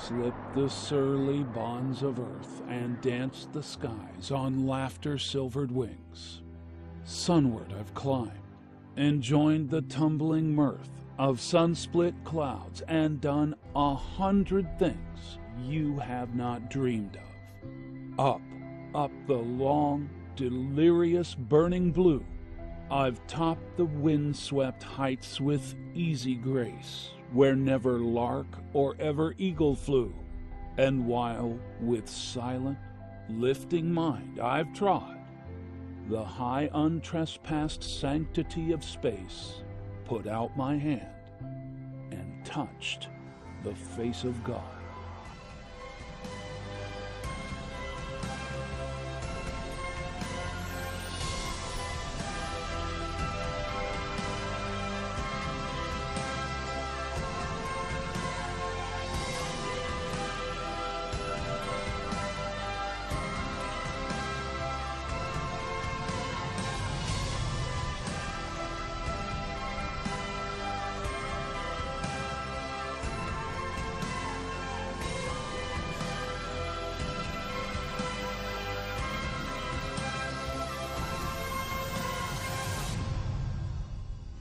slipped the surly bonds of earth and danced the skies on laughter-silvered wings. Sunward I've climbed and joined the tumbling mirth of sun-split clouds and done 100 things you have not dreamed of. Up the long, delirious burning blue, I've topped the wind-swept heights with easy grace, where never lark or ever eagle flew. And while with silent, lifting mind I've trod the high untrespassed sanctity of space, put out my hand and touched the face of God.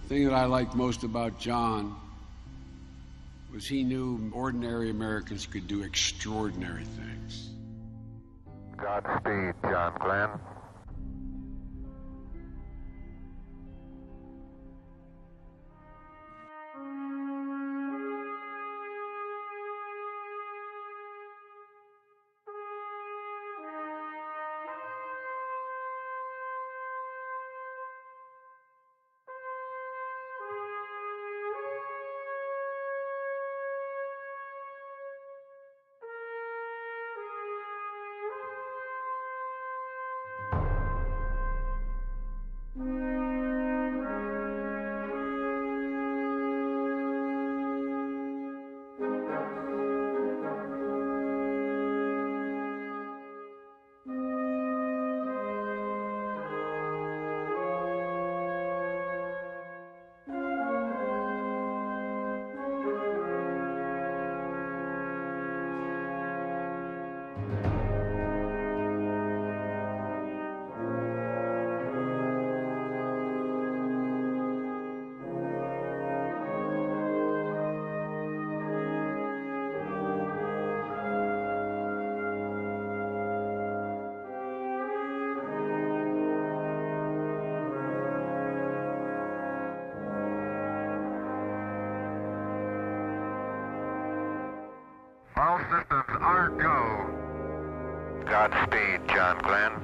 The thing that I liked most about John was he knew ordinary Americans could do extraordinary things. Godspeed, John Glenn. All systems are go. Godspeed, John Glenn.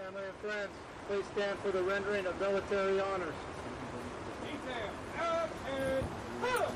Family and friends, please stand for the rendering of military honors. Detail, out and up!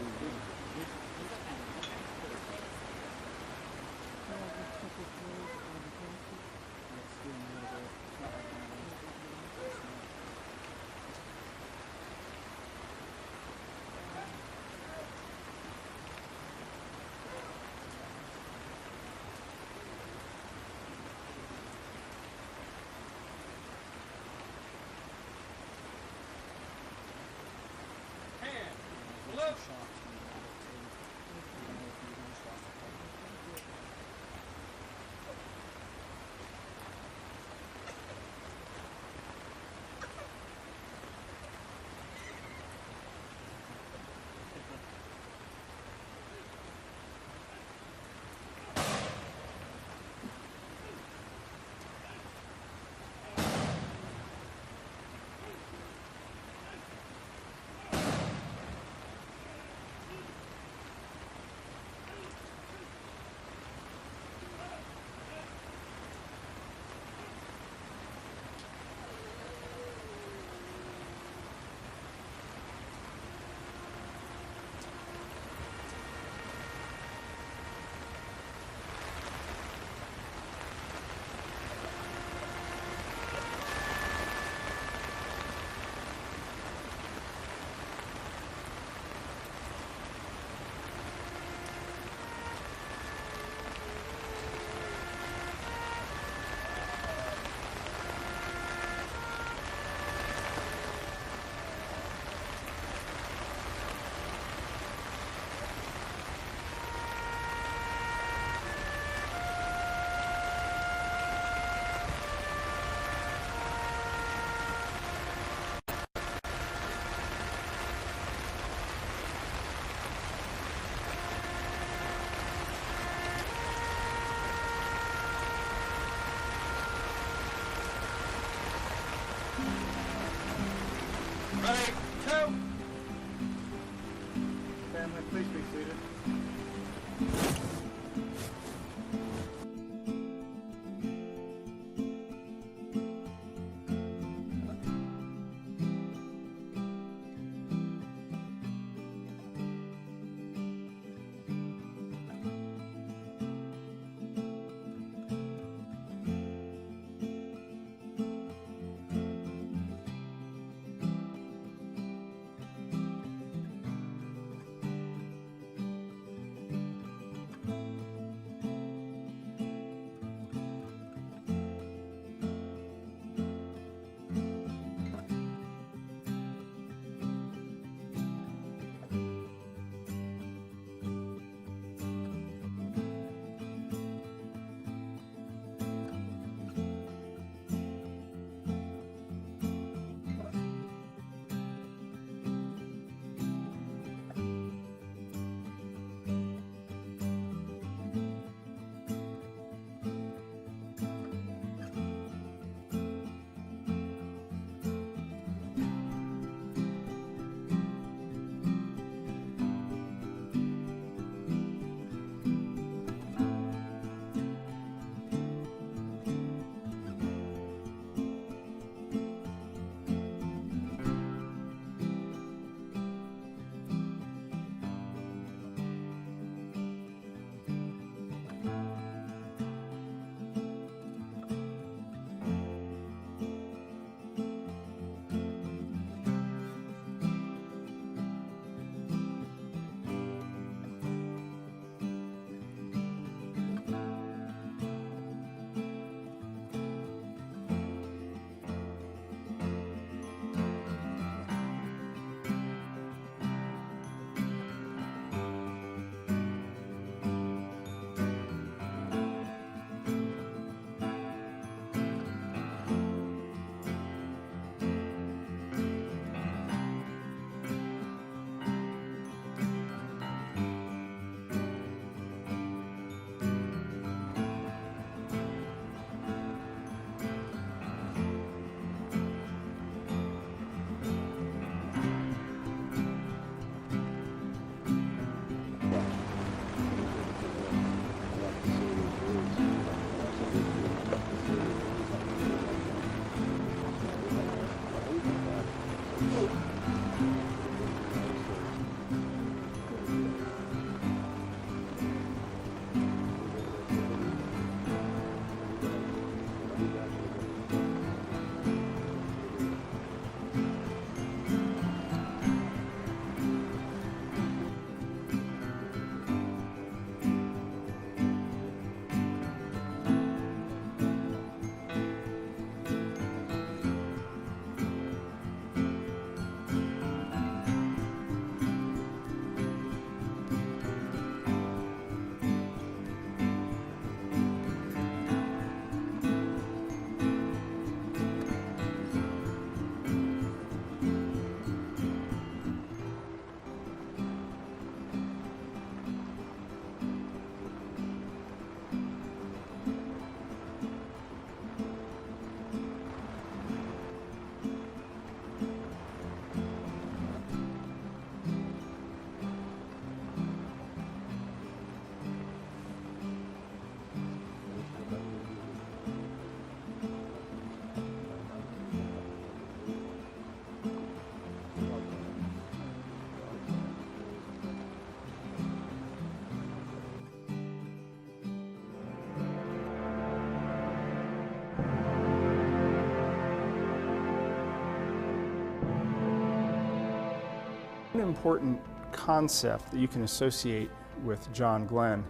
An important concept that you can associate with John Glenn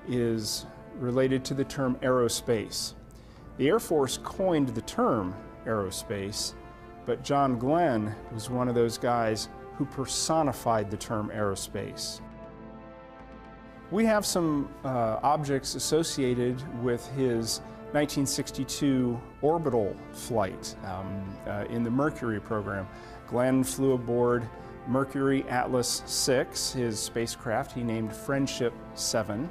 is related to the term aerospace. The Air Force coined the term aerospace, but John Glenn was one of those guys who personified the term aerospace. We have some objects associated with his 1962 orbital flight in the Mercury program. Glenn flew aboard Mercury Atlas 6, his spacecraft he named Friendship 7.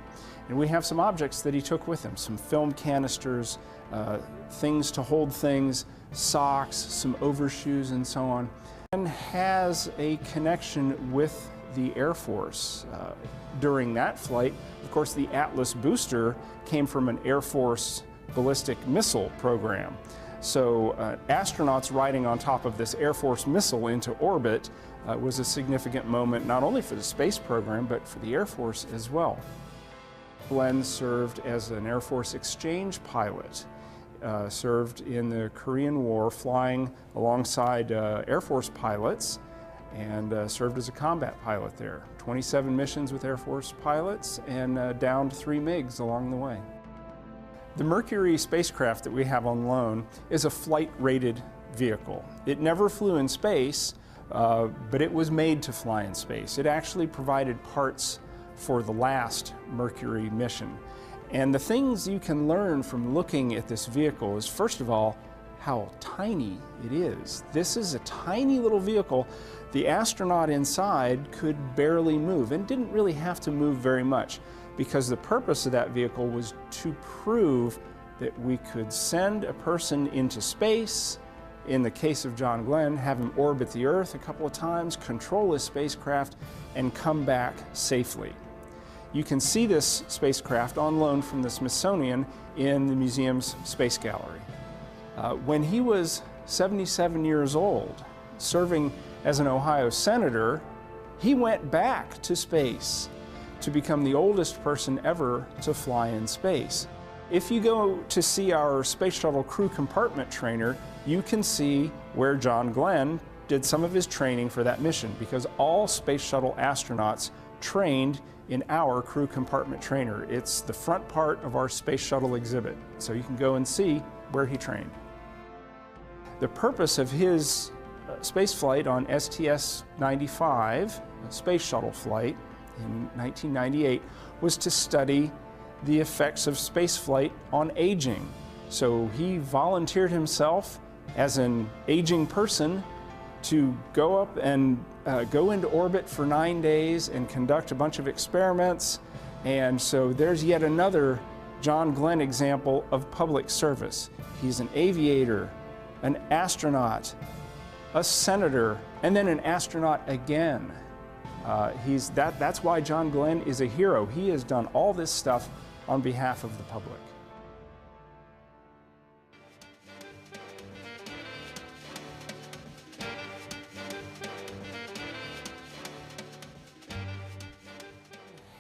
And we have some objects that he took with him, some film canisters, things to hold things, socks, some overshoes, and so on. And has a connection with the Air Force. During that flight, of course, the Atlas booster came from an Air Force ballistic missile program. So astronauts riding on top of this Air Force missile into orbit was a significant moment not only for the space program, but for the Air Force as well. Glenn served as an Air Force exchange pilot, served in the Korean War flying alongside Air Force pilots, and served as a combat pilot there. 27 missions with Air Force pilots and downed 3 MiGs along the way. The Mercury spacecraft that we have on loan is a flight-rated vehicle. It never flew in space, but it was made to fly in space. It actually provided parts for the last Mercury mission. And the things you can learn from looking at this vehicle is, first of all, how tiny it is. This is a tiny little vehicle. The astronaut inside could barely move and didn't really have to move very much, because the purpose of that vehicle was to prove that we could send a person into space, in the case of John Glenn, have him orbit the Earth a couple of times, control his spacecraft, and come back safely. You can see this spacecraft on loan from the Smithsonian in the museum's Space Gallery. When he was 77 years old, serving as an Ohio senator, he went back to space to become the oldest person ever to fly in space. If you go to see our Space Shuttle crew compartment trainer, you can see where John Glenn did some of his training for that mission, because all Space Shuttle astronauts trained in our crew compartment trainer. It's the front part of our Space Shuttle exhibit, so you can go and see where he trained. The purpose of his space flight on STS-95, a Space Shuttle flight in 1998, was to study the effects of spaceflight on aging. So he volunteered himself as an aging person to go up and go into orbit for 9 days and conduct a bunch of experiments. And so there's yet another John Glenn example of public service. He's an aviator, an astronaut, a senator, and then an astronaut again. That's why John Glenn is a hero. He has done all this stuff on behalf of the public.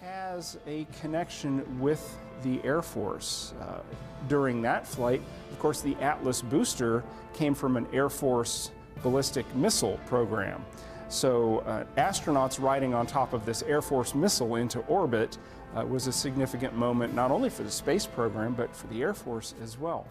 Has a connection with the Air Force. During that flight, of course, the Atlas booster came from an Air Force ballistic missile program. So astronauts riding on top of this Air Force missile into orbit was a significant moment not only for the space program, but for the Air Force as well.